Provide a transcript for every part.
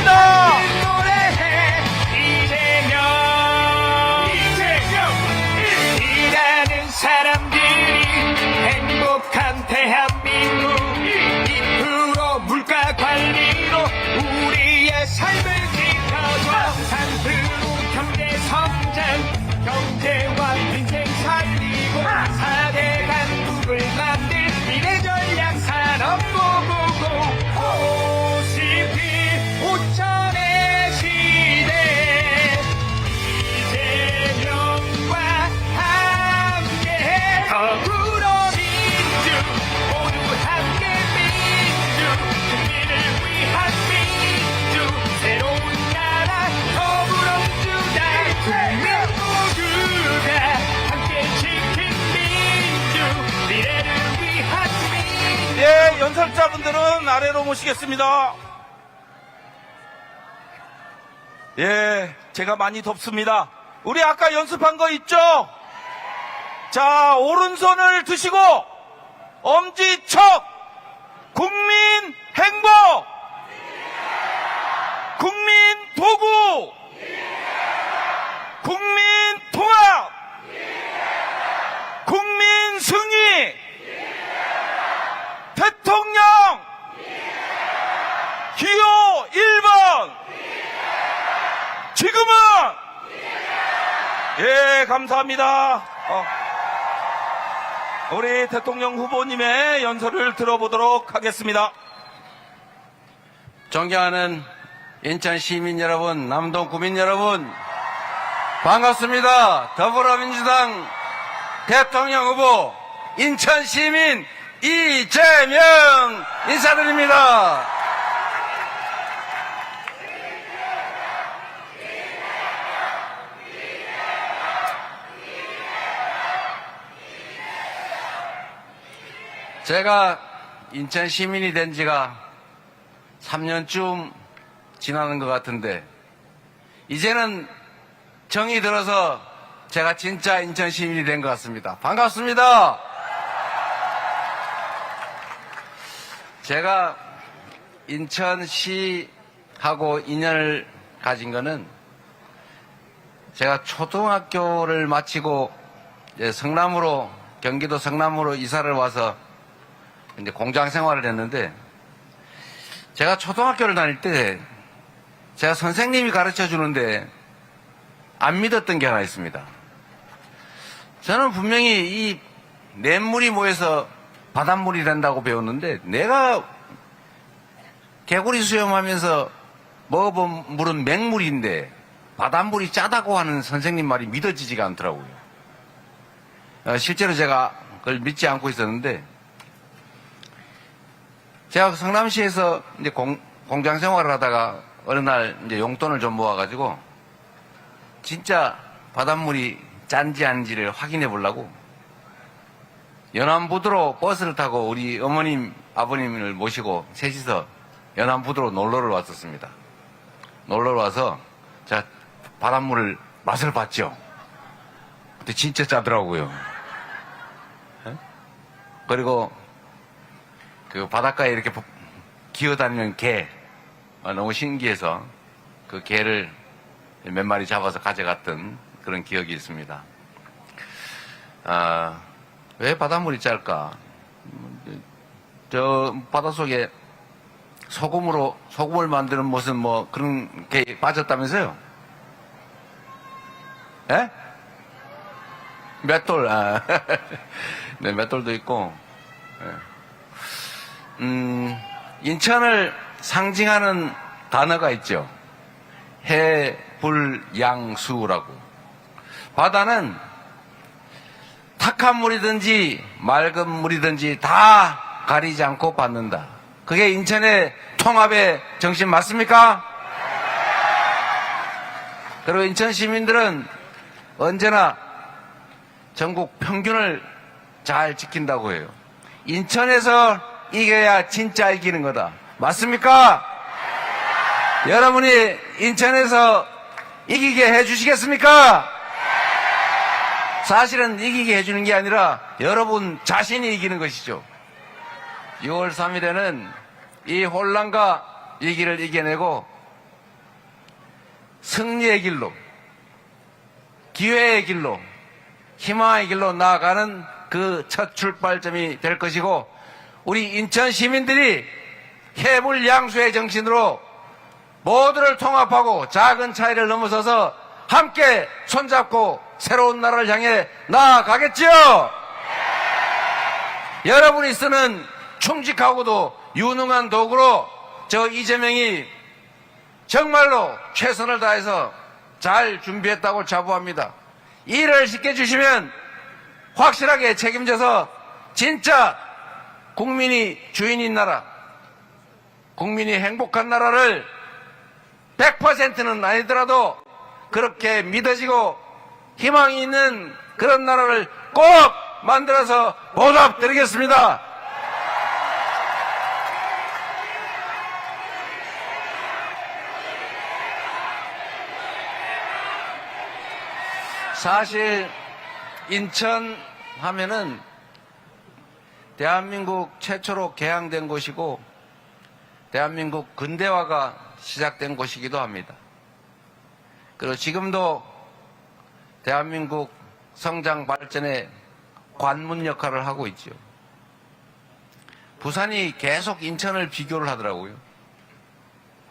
감사합니다. 일하는 사람들이 행복한 대한민국 2% 물가 관리로 우리의 삶을 지켜줘 3% 경제 성장 경제와 민생 살리고 4대 강국을 만들 미래 전략 산업보고고 5천의 시대 이재명과 함께 더불어민주 모두 함께 민주 국민을 위한 민주 새로운 나라 더불어민주당 국민 모두가 함께 지킨 민주 미래를 위한 민주 예, 연설자분들은 아래로 모시겠습니다. 예, 제가 많이 덥습니다. 우리 아까 연습한 거 있죠? 자, 오른손을 드시고 엄지척 국민 행복 국민 도구 국민 통합 국민 승리 대통령 기호 1번 지금은 예, 감사합니다. 우리 대통령 후보님의 연설을 들어보도록 하겠습니다. 존경하는 인천 시민 여러분, 남동 구민 여러분, 반갑습니다. 더불어민주당 대통령 후보 인천 시민 이재명 인사드립니다. 제가 인천 시민이 된 지가 3년쯤 지나는 것 같은데 이제는 정이 들어서 제가 진짜 인천 시민이 된 것 같습니다. 반갑습니다. 제가 인천시하고 인연을 가진 거는 제가 초등학교를 마치고 이제 경기도 성남으로 이사를 와서 이제 공장 생활을 했는데 제가 초등학교를 다닐 때 제가 선생님이 가르쳐 주는데 안 믿었던 게 하나 있습니다. 저는 분명히 이 냇물이 모여서 바닷물이 된다고 배웠는데 내가 개구리 수영하면서 먹어본 물은 맹물인데 바닷물이 짜다고 하는 선생님 말이 믿어지지가 않더라고요. 실제로 제가 그걸 믿지 않고 있었는데 제가 성남시에서 이제 공장 생활을 하다가 어느 날 이제 용돈을 좀 모아가지고 진짜 바닷물이 짠지 아닌지를 확인해 보려고 연안부두로 버스를 타고 우리 어머님, 아버님을 모시고 셋이서 연안부두로 놀러를 왔었습니다. 놀러를 와서 제가 바닷물을 맛을 봤죠. 근데 진짜 짜더라고요. 그리고 그 바닷가에 이렇게 기어다니는 개 너무 신기해서 그 개를 몇 마리 잡아서 가져갔던 그런 기억이 있습니다. 왜 바닷물이 짤까? 저 바닷속에 소금을 만드는 무슨 뭐 그런 게 빠졌다면서요? 예? 맷돌, 네, 맷돌도 있고. 인천을 상징하는 단어가 있죠. 해불양수라고. 바다는 탁한 물이든지 맑은 물이든지 다 가리지 않고 받는다. 그게 인천의 통합의 정신 맞습니까? 그리고 인천 시민들은 언제나 전국 평균을 잘 지킨다고 해요. 인천에서 이겨야 진짜 이기는 거다. 맞습니까? 여러분이 인천에서 이기게 해주시겠습니까? 사실은 이기게 해주는 게 아니라 여러분 자신이 이기는 것이죠. 6월 3일에는 이 혼란과 위기를 이겨내고 승리의 길로, 기회의 길로, 희망의 길로 나아가는 그 첫 출발점이 될 것이고, 우리 인천 시민들이 해불양수의 정신으로 모두를 통합하고 작은 차이를 넘어서서 함께 손잡고 새로운 나라를 향해 나아가겠지요? 여러분이 쓰는 충직하고도 유능한 도구로 저 이재명이 정말로 최선을 다해서 잘 준비했다고 자부합니다. 일을 시켜주시면 확실하게 책임져서 진짜 국민이 주인인 나라, 국민이 행복한 나라를 100%는 아니더라도 그렇게 믿어지고 희망이 있는 그런 나라를 꼭 만들어서 보답드리겠습니다. 사실 인천 하면은 대한민국 최초로 개항된 곳이고 대한민국 근대화가 시작된 곳이기도 합니다. 그리고 지금도 대한민국 성장 발전의 관문 역할을 하고 있죠. 부산이 계속 인천을 비교를 하더라고요.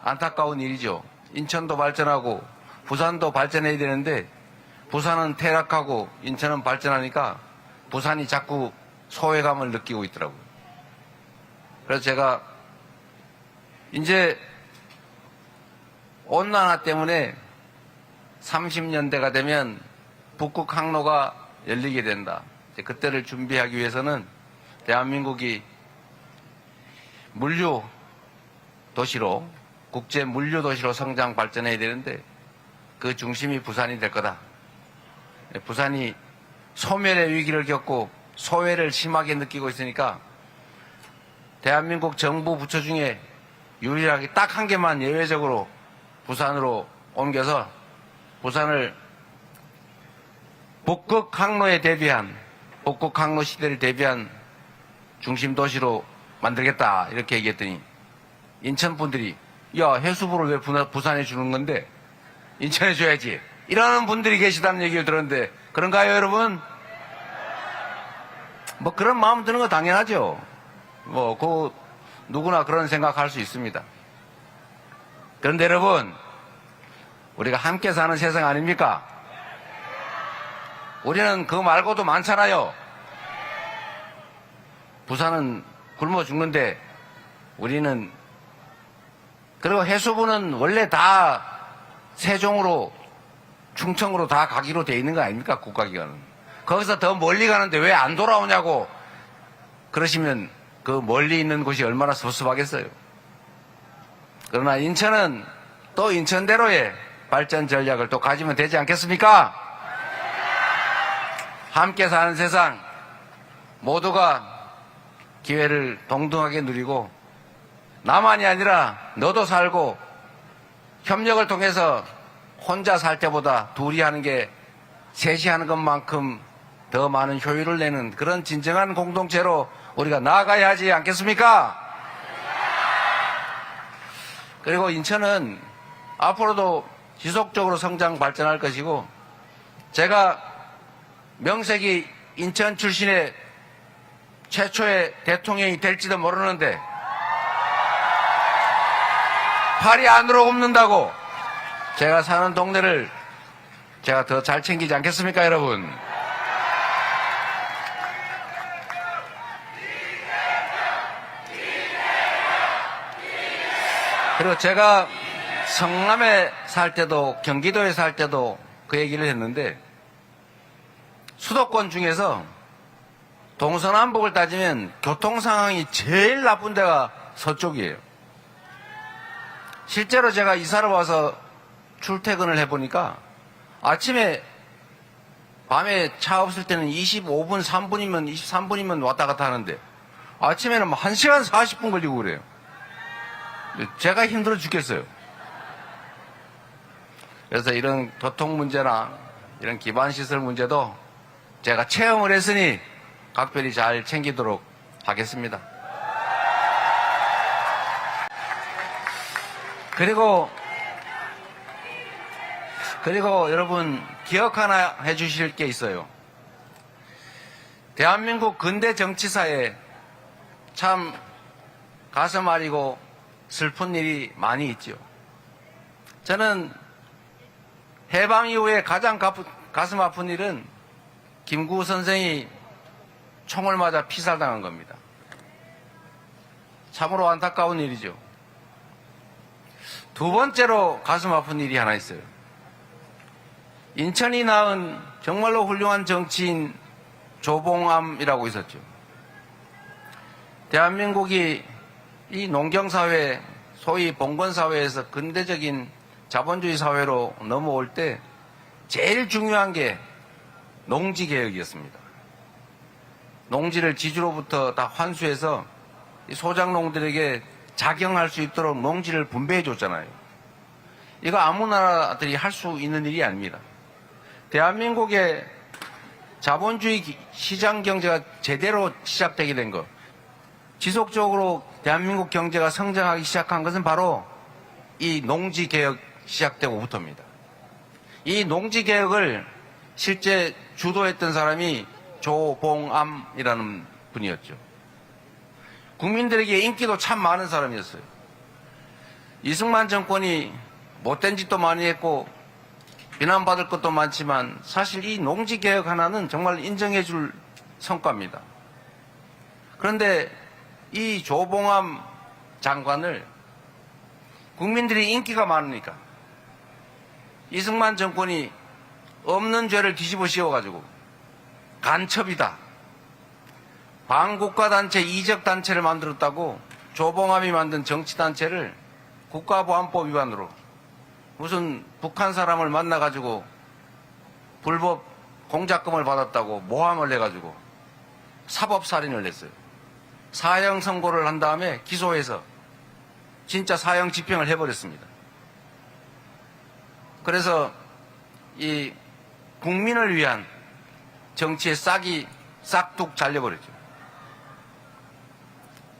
안타까운 일이죠. 인천도 발전하고 부산도 발전해야 되는데 부산은 퇴락하고 인천은 발전하니까 부산이 자꾸 소외감을 느끼고 있더라고요. 그래서 제가 이제 온난화 때문에 30년대가 되면 북극 항로가 열리게 된다. 그때를 준비하기 위해서는 대한민국이 물류 도시로, 국제 물류 도시로 성장 발전해야 되는데 그 중심이 부산이 될 거다. 부산이 소멸의 위기를 겪고 소외를 심하게 느끼고 있으니까 대한민국 정부 부처 중에 유일하게 딱 한 개만 예외적으로 부산으로 옮겨서 부산을 북극 항로에 대비한, 북극 항로 시대를 대비한 중심 도시로 만들겠다 이렇게 얘기했더니 인천 분들이 야, 해수부를 왜 부산에 주는 건데 인천에 줘야지 이러는 분들이 계시다는 얘기를 들었는데 그런가요, 여러분? 뭐 그런 마음 드는 거 당연하죠. 누구나 그런 생각할 수 있습니다. 그런데 여러분, 우리가 함께 사는 세상 아닙니까? 우리는 그거 말고도 많잖아요. 부산은 굶어 죽는데 우리는, 그리고 해수부는 원래 다 세종으로 충청으로 다 가기로 돼 있는 거 아닙니까? 국가기관은. 거기서 더 멀리 가는데 왜 안 돌아오냐고 그러시면 그 멀리 있는 곳이 얼마나 섭섭하겠어요. 그러나 인천은 또 인천대로의 발전 전략을 또 가지면 되지 않겠습니까? 함께 사는 세상, 모두가 기회를 동등하게 누리고 나만이 아니라 너도 살고 협력을 통해서 혼자 살 때보다 둘이 하는 게 셋이 하는 것만큼 더 많은 효율을 내는 그런 진정한 공동체로 우리가 나아가야 하지 않겠습니까? 그리고 인천은 앞으로도 지속적으로 성장 발전할 것이고, 제가 명색이 인천 출신의 최초의 대통령이 될지도 모르는데 팔이 안으로 굽는다고 제가 사는 동네를 제가 더 잘 챙기지 않겠습니까, 여러분? 그리고 제가 성남에 살 때도 경기도에 살 때도 그 얘기를 했는데, 수도권 중에서 동서남북을 따지면 교통 상황이 제일 나쁜 데가 서쪽이에요. 실제로 제가 이사를 와서 출퇴근을 해보니까 아침에 밤에 차 없을 때는 25분, 3분이면 23분이면 왔다 갔다 하는데 아침에는 뭐 1시간 40분 걸리고 그래요. 제가 힘들어 죽겠어요. 그래서 이런 교통 문제나 이런 기반시설 문제도 제가 체험을 했으니 각별히 잘 챙기도록 하겠습니다. 그리고 그리고 여러분 기억 하나 해주실 게 있어요. 대한민국 근대 정치사에 참 가슴 아리고 슬픈 일이 많이 있죠. 저는 해방 이후에 가장 가슴 아픈 일은 김구 선생이 총을 맞아 피살당한 겁니다. 참으로 안타까운 일이죠. 두 번째로 가슴 아픈 일이 하나 있어요. 인천이 낳은 정말로 훌륭한 정치인 조봉암이라고 있었죠. 대한민국이 이 농경사회, 소위 봉건사회에서 근대적인 자본주의 사회로 넘어올 때 제일 중요한 게 농지개혁이었습니다. 농지를 지주로부터 다 환수해서 소작농들에게 작용할 수 있도록 농지를 분배해 줬잖아요. 이거 아무 나라들이 할 수 있는 일이 아닙니다. 대한민국의 자본주의 시장 경제가 제대로 시작되게 된 것, 지속적으로 대한민국 경제가 성장하기 시작한 것은 바로 이 농지개혁 시작되고부터입니다. 이 농지개혁을 실제 주도했던 사람이 조봉암이라는 분이었죠. 국민들에게 인기도 참 많은 사람이었어요. 이승만 정권이 못된 짓도 많이 했고 비난받을 것도 많지만 사실 이 농지개혁 하나는 정말 인정해 줄 성과입니다. 그런데 이 조봉암 장관을 국민들이 인기가 많으니까 이승만 정권이 없는 죄를 뒤집어 씌워가지고 간첩이다, 반국가단체 이적단체를 만들었다고 조봉암이 만든 정치단체를 국가보안법 위반으로 무슨 북한 사람을 만나가지고 불법 공작금을 받았다고 모함을 내가지고 사법살인을 냈어요. 사형 선고를 한 다음에 기소해서 진짜 사형 집행을 해버렸습니다. 그래서 이 국민을 위한 정치의 싹이 싹둑 잘려버렸죠.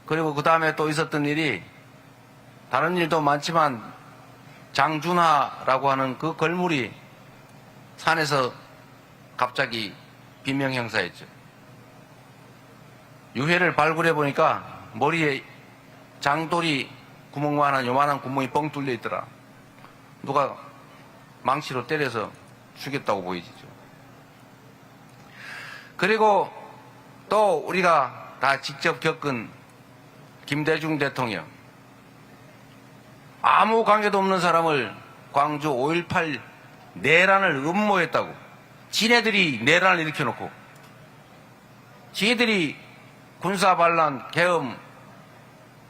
그리고 그 다음에 또 있었던 일이 다른 일도 많지만 장준하라고 하는 그 걸물이 산에서 갑자기 비명형사했죠. 유해를 발굴해 보니까 머리에 장돌이 구멍만한 요만한 구멍이 뻥 뚫려 있더라. 누가 망치로 때려서 죽였다고 보이지죠. 그리고 또 우리가 다 직접 겪은 김대중 대통령, 아무 관계도 없는 사람을 광주 5.18 내란을 음모했다고 지네들이 내란을 일으켜놓고 지네들이 군사반란, 계엄,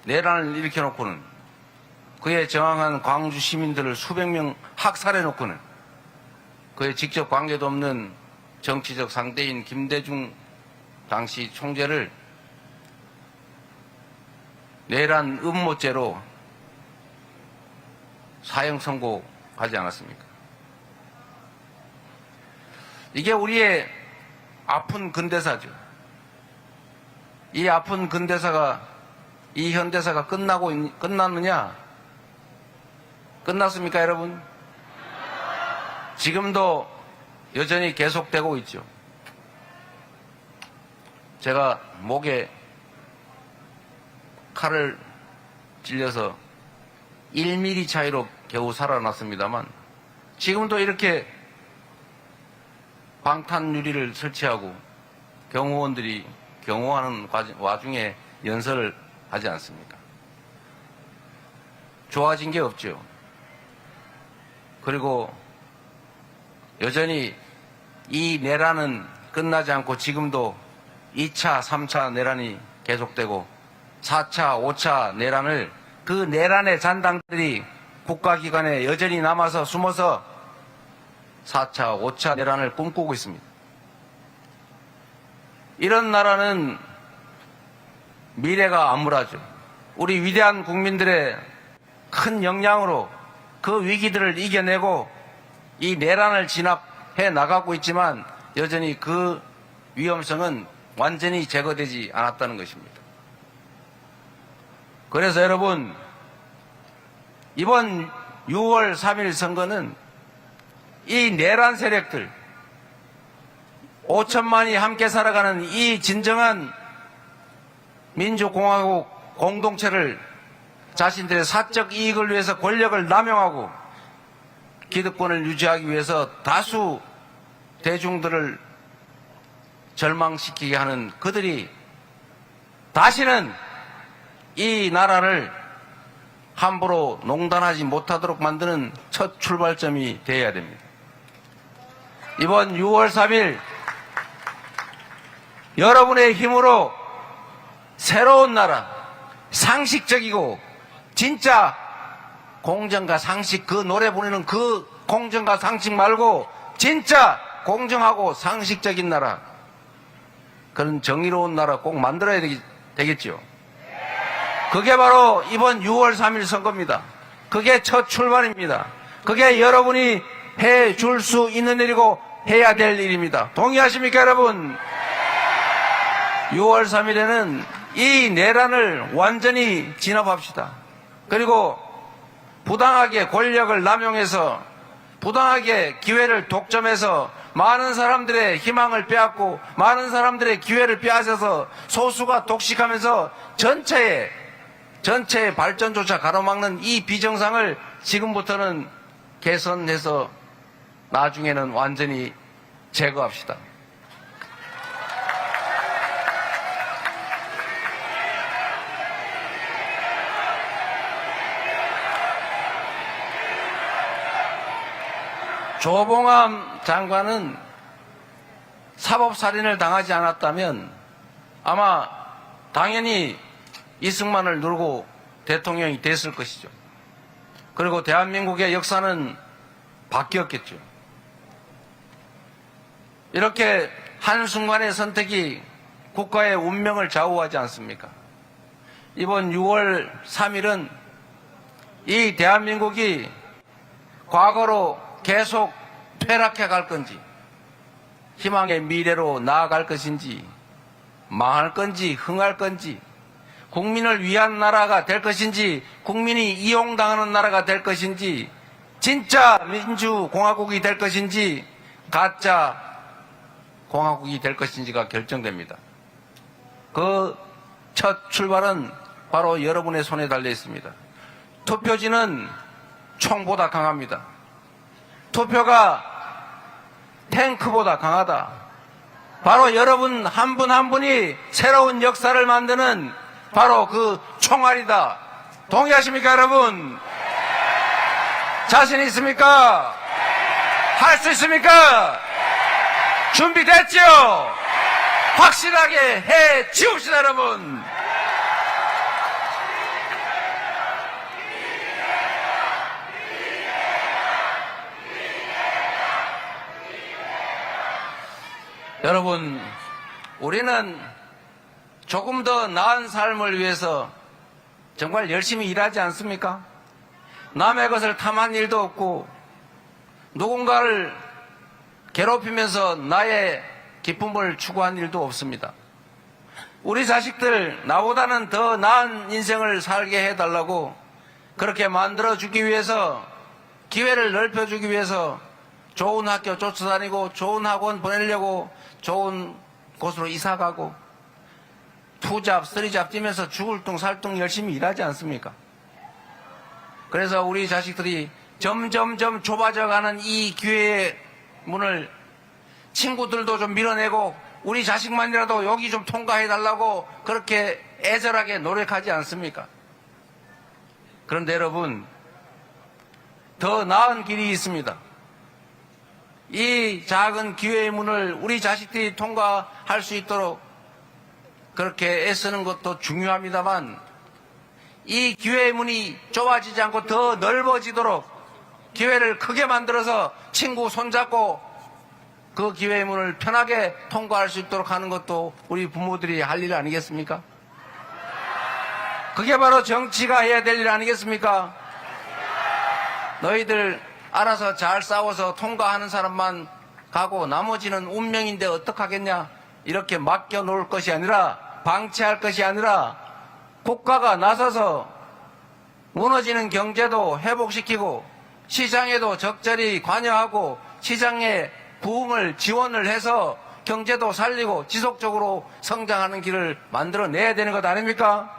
내란을 일으켜놓고는 그에 저항한 광주 시민들을 수백 명 학살해놓고는 그에 직접 관계도 없는 정치적 상대인 김대중 당시 총재를 내란 음모죄로 사형 선고하지 않았습니까? 이게 우리의 아픈 근대사죠. 이 아픈 근대사가, 이 현대사가 끝났느냐? 끝났습니까, 여러분? 지금도 여전히 계속되고 있죠. 제가 목에 칼을 찔려서 1mm 차이로 겨우 살아났습니다만 지금도 이렇게 방탄 유리를 설치하고 경호원들이 경호하는 와중에 연설을 하지 않습니까? 좋아진 게 없죠. 그리고 여전히 이 내란은 끝나지 않고 지금도 2차, 3차 내란이 계속되고 4차, 5차 내란을 그 내란의 잔당들이 국가기관에 여전히 남아서 숨어서 4차, 5차 내란을 꿈꾸고 있습니다. 이런 나라는 미래가 암울하죠. 우리 위대한 국민들의 큰 역량으로 그 위기들을 이겨내고 이 내란을 진압해 나가고 있지만 여전히 그 위험성은 완전히 제거되지 않았다는 것입니다. 그래서 여러분, 이번 6월 3일 선거는 이 내란 세력들, 5천만이 함께 살아가는 이 진정한 민주공화국 공동체를 자신들의 사적 이익을 위해서 권력을 남용하고 기득권을 유지하기 위해서 다수 대중들을 절망시키게 하는 그들이 다시는 이 나라를 함부로 농단하지 못하도록 만드는 첫 출발점이 되어야 됩니다. 이번 6월 3일 여러분의 힘으로 새로운 나라, 상식적이고 진짜 공정과 상식, 그 노래 부르는 그 공정과 상식 말고 진짜 공정하고 상식적인 나라, 그런 정의로운 나라 꼭 만들어야 되겠죠. 그게 바로 이번 6월 3일 선거입니다. 그게 첫 출발입니다. 그게 여러분이 해줄 수 있는 일이고 해야 될 일입니다. 동의하십니까, 여러분? 6월 3일에는 이 내란을 완전히 진압합시다. 그리고 부당하게 권력을 남용해서 부당하게 기회를 독점해서 많은 사람들의 희망을 빼앗고 많은 사람들의 기회를 빼앗아서 소수가 독식하면서 전체의 발전조차 가로막는 이 비정상을 지금부터는 개선해서 나중에는 완전히 제거합시다. 조봉암 장관은 사법살인을 당하지 않았다면 아마 당연히 이승만을 누르고 대통령이 됐을 것이죠. 그리고 대한민국의 역사는 바뀌었겠죠. 이렇게 한순간의 선택이 국가의 운명을 좌우하지 않습니까? 이번 6월 3일은 이 대한민국이 과거로 계속 퇴락해 갈 건지 희망의 미래로 나아갈 것인지 망할 건지 흥할 건지 국민을 위한 나라가 될 것인지 국민이 이용당하는 나라가 될 것인지 진짜 민주공화국이 될 것인지 가짜 공화국이 될 것인지가 결정됩니다. 그 첫 출발은 바로 여러분의 손에 달려 있습니다. 투표지는 총보다 강합니다. 투표가 탱크보다 강하다. 바로 여러분 한 분 한 분이 새로운 역사를 만드는 바로 그 총알이다. 동의하십니까, 여러분? 자신 있습니까? 할 수 있습니까? 준비됐죠? 확실하게 해 지웁시다, 여러분. 여러분, 우리는 조금 더 나은 삶을 위해서 정말 열심히 일하지 않습니까? 남의 것을 탐한 일도 없고 누군가를 괴롭히면서 나의 기쁨을 추구한 일도 없습니다. 우리 자식들 나보다는 더 나은 인생을 살게 해달라고 그렇게 만들어주기 위해서 기회를 넓혀주기 위해서 좋은 학교 쫓아다니고 좋은 학원 보내려고 좋은 곳으로 이사가고 투잡, 쓰리잡 뛰면서 죽을 둥 살둥 열심히 일하지 않습니까? 그래서 우리 자식들이 점점점 좁아져가는 이 기회의 문을 친구들도 좀 밀어내고 우리 자식만이라도 여기 좀 통과해달라고 그렇게 애절하게 노력하지 않습니까? 그런데 여러분, 더 나은 길이 있습니다. 이 작은 기회의 문을 우리 자식들이 통과할 수 있도록 그렇게 애쓰는 것도 중요합니다만 이 기회의 문이 좁아지지 않고 더 넓어지도록 기회를 크게 만들어서 친구 손잡고 그 기회의 문을 편하게 통과할 수 있도록 하는 것도 우리 부모들이 할 일 아니겠습니까? 그게 바로 정치가 해야 될 일 아니겠습니까? 너희들 알아서 잘 싸워서 통과하는 사람만 가고 나머지는 운명인데 어떡하겠냐 이렇게 맡겨놓을 것이 아니라 방치할 것이 아니라 국가가 나서서 무너지는 경제도 회복시키고 시장에도 적절히 관여하고 시장의 부흥을 지원을 해서 경제도 살리고 지속적으로 성장하는 길을 만들어내야 되는 것 아닙니까?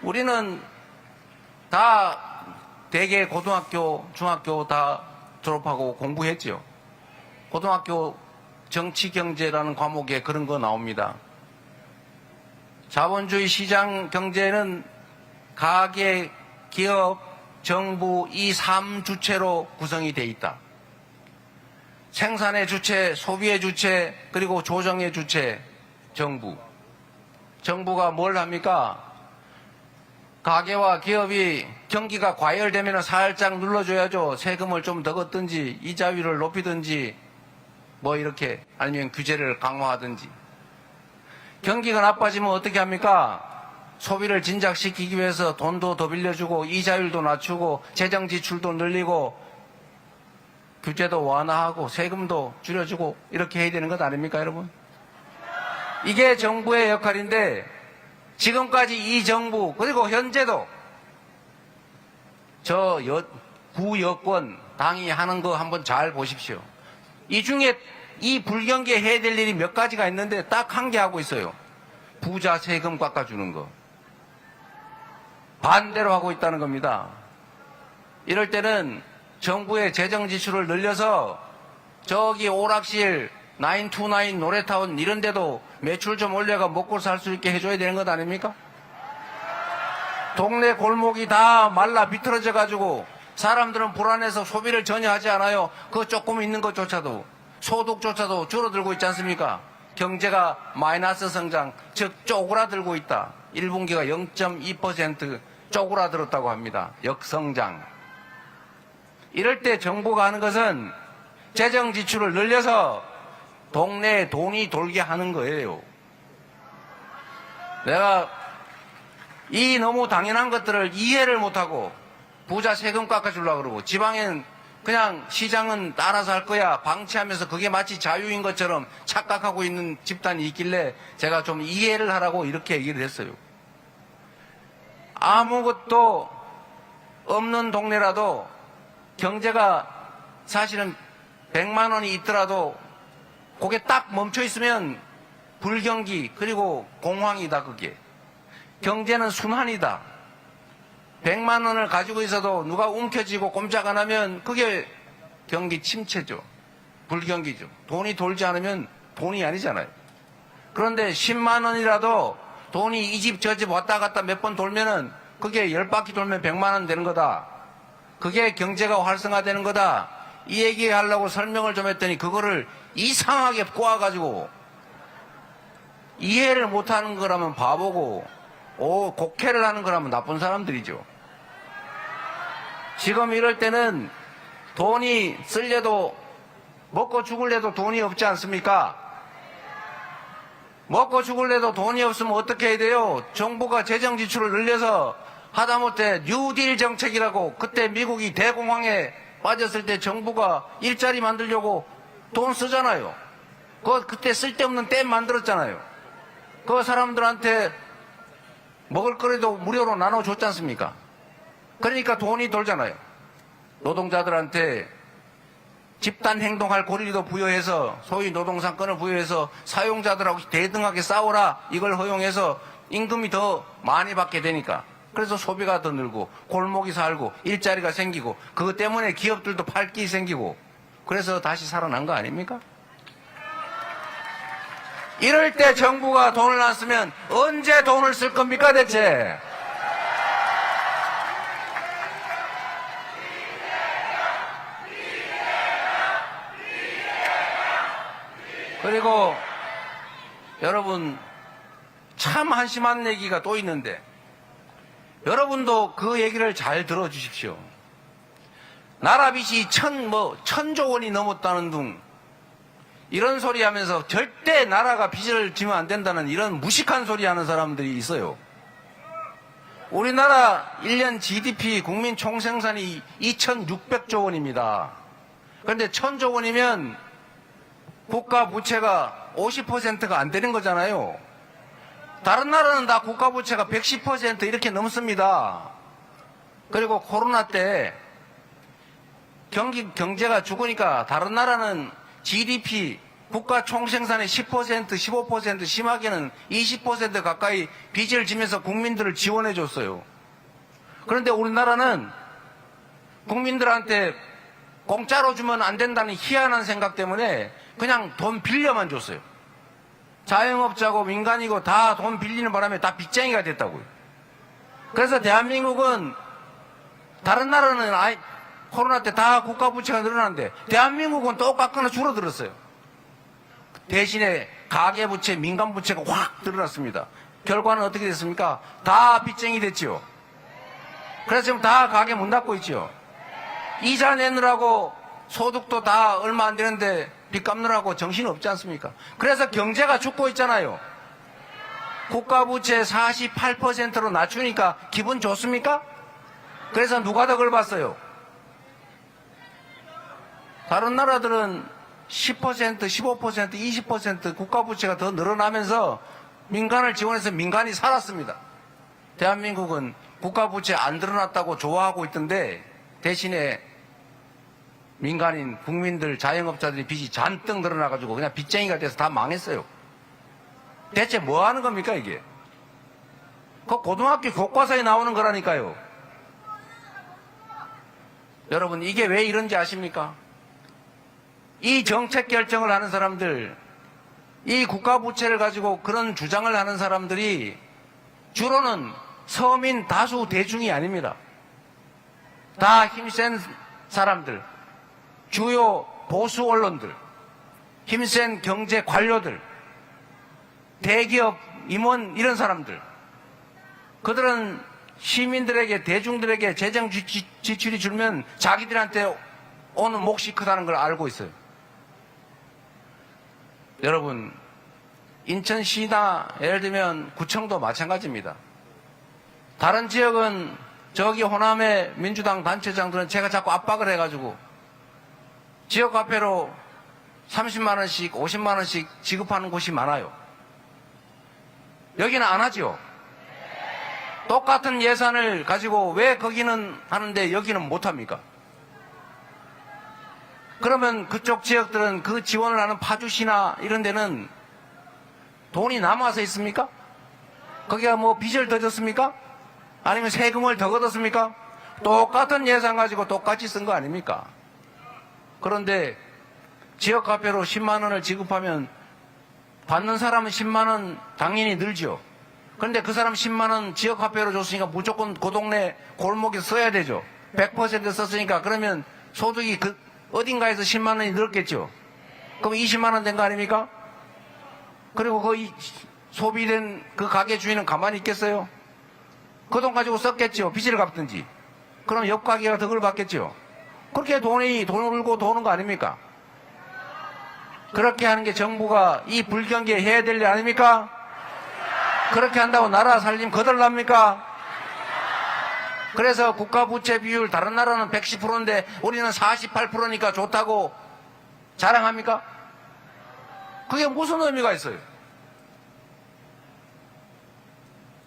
우리는 다 대개 고등학교, 중학교 다 졸업하고 공부했죠. 고등학교 정치경제라는 과목에 그런 거 나옵니다. 자본주의 시장 경제는 가계, 기업, 정부 이 3주체로 구성이 돼 있다. 생산의 주체, 소비의 주체, 그리고 조정의 주체, 정부. 정부가 뭘 합니까? 가계와 기업이 경기가 과열되면 살짝 눌러줘야죠. 세금을 좀 더 걷든지 이자율을 높이든지 뭐 이렇게 아니면 규제를 강화하든지. 경기가 나빠지면 어떻게 합니까? 소비를 진작시키기 위해서 돈도 더 빌려주고 이자율도 낮추고 재정 지출도 늘리고 규제도 완화하고 세금도 줄여주고 이렇게 해야 되는 것 아닙니까, 여러분? 이게 정부의 역할인데 지금까지 이 정부 그리고 현재도 저 구여권 당이 하는 거 한번 잘 보십시오. 이 중에 이 불경기에 해야 될 일이 몇 가지가 있는데 딱 한 개 하고 있어요. 부자 세금 깎아주는 거. 반대로 하고 있다는 겁니다. 이럴 때는 정부의 재정 지출을 늘려서 저기 오락실, 929 노래타운 이런 데도 매출 좀 올려가 먹고 살 수 있게 해줘야 되는 것 아닙니까? 동네 골목이 다 말라 비틀어져 가지고 사람들은 불안해서 소비를 전혀 하지 않아요. 그 조금 있는 것조차도 소득조차도 줄어들고 있지 않습니까? 경제가 마이너스 성장, 즉 쪼그라들고 있다. 1분기가 0.2% 쪼그라들었다고 합니다. 역성장. 이럴 때 정부가 하는 것은 재정 지출을 늘려서 동네에 돈이 돌게 하는 거예요. 내가 이 너무 당연한 것들을 이해를 못하고 부자 세금 깎아주려고 그러고 지방엔 그냥 시장은 알아서 할 거야 방치하면서 그게 마치 자유인 것처럼 착각하고 있는 집단이 있길래 제가 좀 이해를 하라고 이렇게 얘기를 했어요. 아무것도 없는 동네라도 경제가 사실은 100만 원이 있더라도 그게 딱 멈춰 있으면 불경기 그리고 공황이다. 그게 경제는 순환이다. 100만 원을 가지고 있어도 누가 움켜쥐고 꼼짝 안 하면 그게 경기 침체죠. 불경기죠. 돈이 돌지 않으면 돈이 아니잖아요. 그런데 10만 원이라도 돈이 이 집 저 집 왔다 갔다 몇 번 돌면은 그게 10바퀴 돌면 100만 원 되는 거다. 그게 경제가 활성화되는 거다. 이 얘기 하려고 설명을 좀 했더니 그거를 이상하게 꼬아가지고 이해를 못하는 거라면 바보고 곡해를 하는 거라면 나쁜 사람들이죠. 지금 이럴 때는 돈이 쓸려도 먹고 죽을래도 돈이 없지 않습니까? 먹고 죽을래도 돈이 없으면 어떻게 해야 돼요? 정부가 재정 지출을 늘려서 하다못해 뉴딜 정책이라고 그때 미국이 대공황에 빠졌을 때 정부가 일자리 만들려고 돈 쓰잖아요. 그때 쓸데없는 댐 만들었잖아요. 그 사람들한테 먹을거리도 무료로 나눠줬지 않습니까? 그러니까 돈이 돌잖아요. 노동자들한테 집단 행동할 권리도 부여해서 소위 노동상권을 부여해서 사용자들하고 대등하게 싸우라 이걸 허용해서 임금이 더 많이 받게 되니까 그래서 소비가 더 늘고 골목이 살고 일자리가 생기고 그것 때문에 기업들도 팔기 생기고 그래서 다시 살아난 거 아닙니까? 이럴 때 정부가 돈을 안 쓰면 언제 돈을 쓸 겁니까 대체? 그리고 여러분 참 한심한 얘기가 또 있는데 여러분도 그 얘기를 잘 들어주십시오. 나라 빚이 천조 원이 넘었다는 둥 이런 소리 하면서 절대 나라가 빚을 지면 안 된다는 이런 무식한 소리 하는 사람들이 있어요. 우리나라 1년 GDP 국민 총생산이 2,600조 원입니다. 그런데 1,000조 원이면 국가 부채가 50%가 안 되는 거잖아요. 다른 나라는 다 국가 부채가 110% 이렇게 넘습니다. 그리고 코로나 때 경제가 죽으니까 다른 나라는 GDP, 국가 총생산의 10%, 15%, 심하게는 20% 가까이 빚을 지면서 국민들을 지원해 줬어요. 그런데 우리나라는 국민들한테 공짜로 주면 안 된다는 희한한 생각 때문에 그냥 돈 빌려만 줬어요. 자영업자고 민간이고 다 돈 빌리는 바람에 다 빚쟁이가 됐다고요. 그래서 대한민국은 다른 나라는 코로나 때 다 국가 부채가 늘어났는데 대한민국은 똑같거나 줄어들었어요. 대신에 가계 부채, 민간 부채가 확 늘어났습니다. 결과는 어떻게 됐습니까? 다 빚쟁이 됐지요. 그래서 지금 다 가게 문 닫고 있지요. 이자 내느라고 소득도 다 얼마 안 되는데 빚 갚느라고 정신 없지 않습니까? 그래서 경제가 죽고 있잖아요. 국가 부채 48%로 낮추니까 기분 좋습니까? 그래서 누가 덕을 봤어요? 다른 나라들은 10%, 15%, 20% 국가 부채가 더 늘어나면서 민간을 지원해서 민간이 살았습니다. 대한민국은 국가 부채 안 늘어났다고 좋아하고 있던데 대신에 민간인 국민들 자영업자들이 빚이 잔뜩 늘어나가지고 그냥 빚쟁이가 돼서 다 망했어요. 대체 뭐 하는 겁니까 이게? 그 고등학교 교과서에 나오는 거라니까요. 여러분 이게 왜 이런지 아십니까? 이 정책 결정을 하는 사람들, 이 국가 부채를 가지고 그런 주장을 하는 사람들이 주로는 서민 다수 대중이 아닙니다. 다 힘센 사람들, 주요 보수 언론들, 힘센 경제 관료들, 대기업 임원 이런 사람들. 그들은 시민들에게 대중들에게 재정 지출이 줄면 자기들한테 오는 몫이 크다는 걸 알고 있어요. 여러분 인천시나 예를 들면 구청도 마찬가지입니다. 다른 지역은 저기 호남의 민주당 단체장들은 제가 자꾸 압박을 해가지고 지역화폐로 30만 원씩 50만 원씩 지급하는 곳이 많아요. 여기는 안 하죠. 똑같은 예산을 가지고 왜 거기는 하는데 여기는 못합니까? 그러면 그쪽 지역들은 그 지원을 하는 파주시나 이런 데는 돈이 남아서 있습니까? 거기가 뭐 빚을 더 졌습니까? 아니면 세금을 더 걷었습니까? 똑같은 예산 가지고 똑같이 쓴 거 아닙니까? 그런데 지역화폐로 10만 원을 지급하면 받는 사람은 10만 원 당연히 늘죠. 그런데 그 사람 10만 원 지역화폐로 줬으니까 무조건 그 동네 골목에 써야 되죠. 100% 썼으니까 그러면 소득이 그 어딘가에서 10만 원이 늘었겠죠. 그럼 20만 원 된 거 아닙니까? 그리고 그 소비된 그 가게 주인은 가만히 있겠어요? 그 돈 가지고 썼겠죠. 빚을 갚든지. 그럼 옆 가게가 덕을 받겠죠. 그렇게 돈을 울고 도는 거 아닙니까? 그렇게 하는 게 정부가 이 불경기에 해야 될 일 아닙니까? 그렇게 한다고 나라 살림 거덜납니까? 그래서 국가 부채 비율 다른 나라는 110%인데 우리는 48%니까 좋다고 자랑합니까? 그게 무슨 의미가 있어요?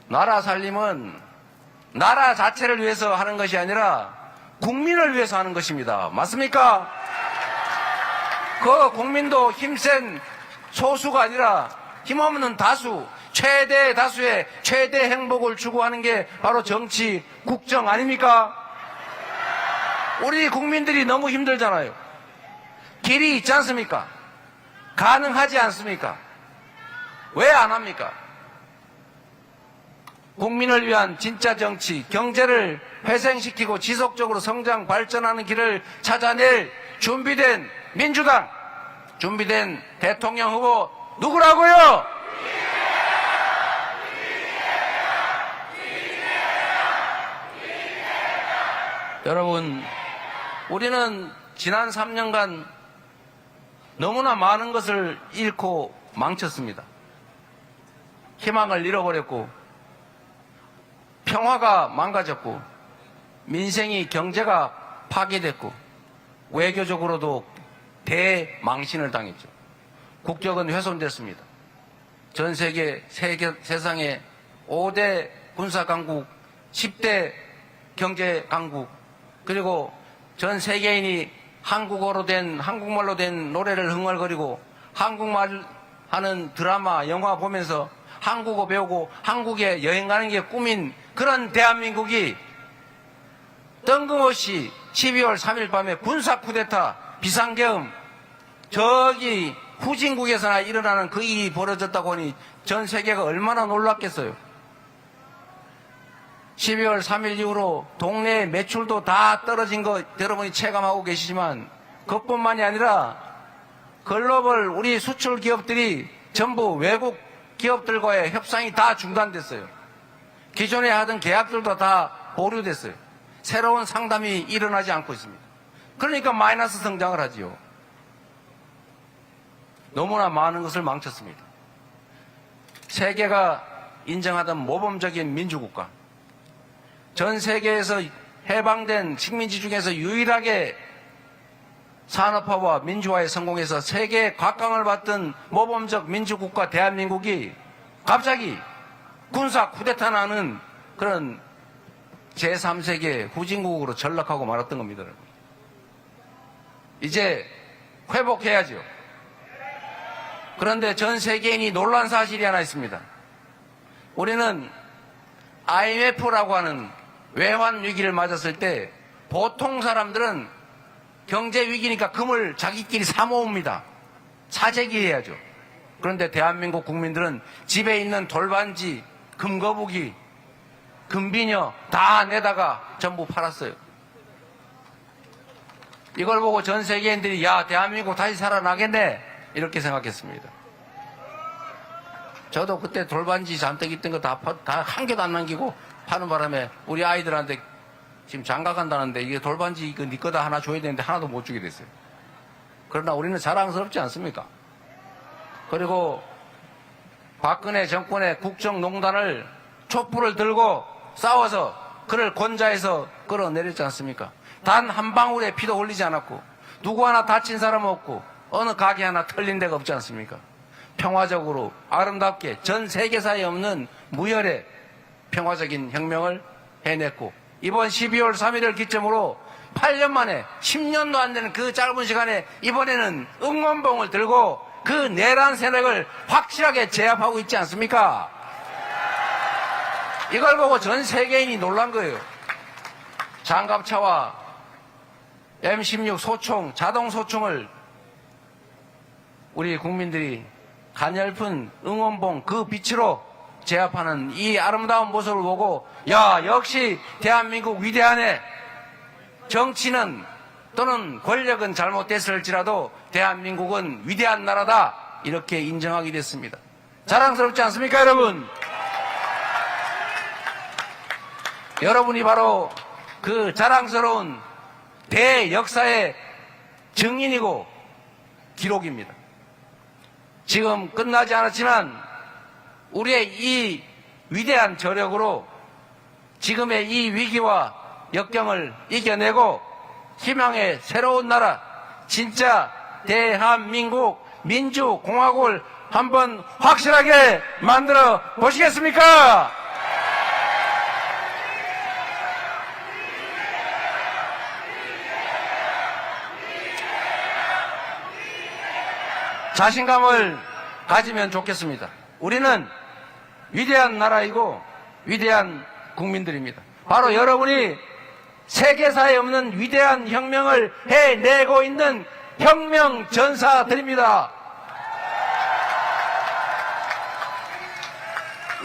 나라 살림은 나라 자체를 위해서 하는 것이 아니라 국민을 위해서 하는 것입니다. 맞습니까? 그 국민도 힘센 소수가 아니라 힘없는 다수, 최대 다수의 최대 행복을 추구하는 게 바로 정치, 국정 아닙니까? 우리 국민들이 너무 힘들잖아요. 길이 있지 않습니까? 가능하지 않습니까? 왜 안 합니까? 국민을 위한 진짜 정치, 경제를 회생시키고 지속적으로 성장, 발전하는 길을 찾아낼 준비된 민주당, 준비된 대통령 후보 누구라고요? 여러분, 우리는 지난 3년간 너무나 많은 것을 잃고 망쳤습니다. 희망을 잃어버렸고, 평화가 망가졌고, 민생이 경제가 파괴됐고, 외교적으로도 대망신을 당했죠. 국격은 훼손됐습니다. 전 세상의 5대 군사강국, 10대 경제강국, 그리고 전 세계인이 한국말로 된 노래를 흥얼거리고 한국말 하는 드라마, 영화 보면서 한국어 배우고 한국에 여행 가는 게 꿈인 그런 대한민국이 뜬금없이 12월 3일 밤에 군사 쿠데타, 비상계엄, 저기 후진국에서나 일어나는 그 일이 벌어졌다고 하니 전 세계가 얼마나 놀랐겠어요. 12월 3일 이후로 동네 매출도 다 떨어진 거 여러분이 체감하고 계시지만 그것뿐만이 아니라 글로벌 우리 수출 기업들이 전부 외국 기업들과의 협상이 다 중단됐어요. 기존에 하던 계약들도 다 보류됐어요. 새로운 상담이 일어나지 않고 있습니다. 그러니까 마이너스 성장을 하지요. 너무나 많은 것을 망쳤습니다. 세계가 인정하던 모범적인 민주국가, 전 세계에서 해방된 식민지 중에서 유일하게 산업화와 민주화에 성공해서 세계 곽강을 받던 모범적 민주국가 대한민국이 갑자기 군사 쿠데타 나는 그런 제3세계 후진국으로 전락하고 말았던 겁니다. 이제 회복해야죠. 그런데 전 세계인이 놀란 사실이 하나 있습니다. 우리는 IMF라고 하는 외환 위기를 맞았을 때 보통 사람들은 경제 위기니까 금을 자기끼리 사 모읍니다. 사재기 해야죠. 그런데 대한민국 국민들은 집에 있는 돌반지, 금거북이, 금비녀 다 내다가 전부 팔았어요. 이걸 보고 전 세계인들이 야, 대한민국 다시 살아나겠네 이렇게 생각했습니다. 저도 그때 돌반지 잔뜩 있던 거 다 한 개도 안 남기고 파는 바람에 우리 아이들한테 지금 장가 간다는데 이게 돌반지 이거 네 거다 하나 줘야 되는데 하나도 못 주게 됐어요. 그러나 우리는 자랑스럽지 않습니까? 그리고 박근혜 정권의 국정농단을 촛불을 들고 싸워서 그를 권좌해서 끌어내렸지 않습니까? 단 한 방울의 피도 흘리지 않았고 누구 하나 다친 사람 없고 어느 가게 하나 털린 데가 없지 않습니까? 평화적으로 아름답게 전 세계사에 없는 무혈의 평화적인 혁명을 해냈고 이번 12월 3일을 기점으로 8년 만에 10년도 안 되는 그 짧은 시간에 이번에는 응원봉을 들고 그 내란 세력을 확실하게 제압하고 있지 않습니까? 이걸 보고 전 세계인이 놀란 거예요. 장갑차와 M16 소총, 자동 소총을 우리 국민들이 가냘픈 응원봉 그 빛으로 제압하는 이 아름다운 모습을 보고 야, 역시 대한민국 위대하네. 정치는 또는 권력은 잘못됐을지라도 대한민국은 위대한 나라다 이렇게 인정하게 됐습니다. 자랑스럽지 않습니까, 여러분? 여러분이 바로 그 자랑스러운 대역사의 증인이고 기록입니다. 지금 끝나지 않았지만 우리의 이 위대한 저력으로 지금의 이 위기와 역경을 이겨내고 희망의 새로운 나라, 진짜 대한민국 민주공화국을 한번 확실하게 만들어 보시겠습니까? 자신감을 가지면 좋겠습니다. 우리는 위대한 나라이고 위대한 국민들입니다. 바로 여러분이 세계사에 없는 위대한 혁명을 해내고 있는 혁명 전사들입니다.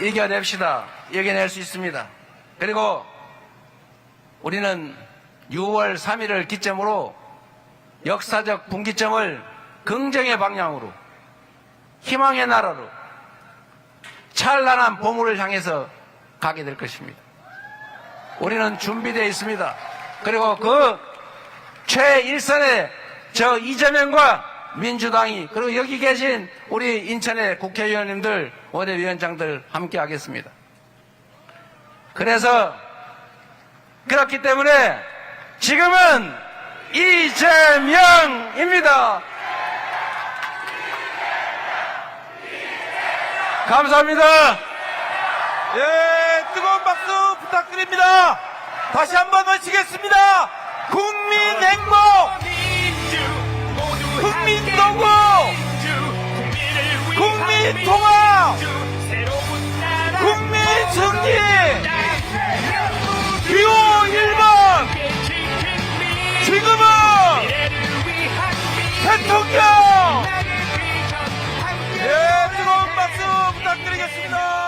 이겨냅시다. 이겨낼 수 있습니다. 그리고 우리는 6월 3일을 기점으로 역사적 분기점을 긍정의 방향으로 희망의 나라로 찬란한 보물을 향해서 가게 될 것입니다. 우리는 준비되어 있습니다. 그리고 그 최일선의 저 이재명과 민주당이 그리고 여기 계신 우리 인천의 국회의원님들, 원내위원장들 함께 하겠습니다. 그래서 그렇기 때문에 지금은 이재명입니다. 감사합니다. 예, 뜨거운 박수 부탁드립니다. 다시 한번 외치겠습니다. 국민 행복, 국민 동구, 국민 통합, 국민 승리, 기호 1번, 지금은 대통령! 예, 뜨거운 박수 부탁드리겠습니다.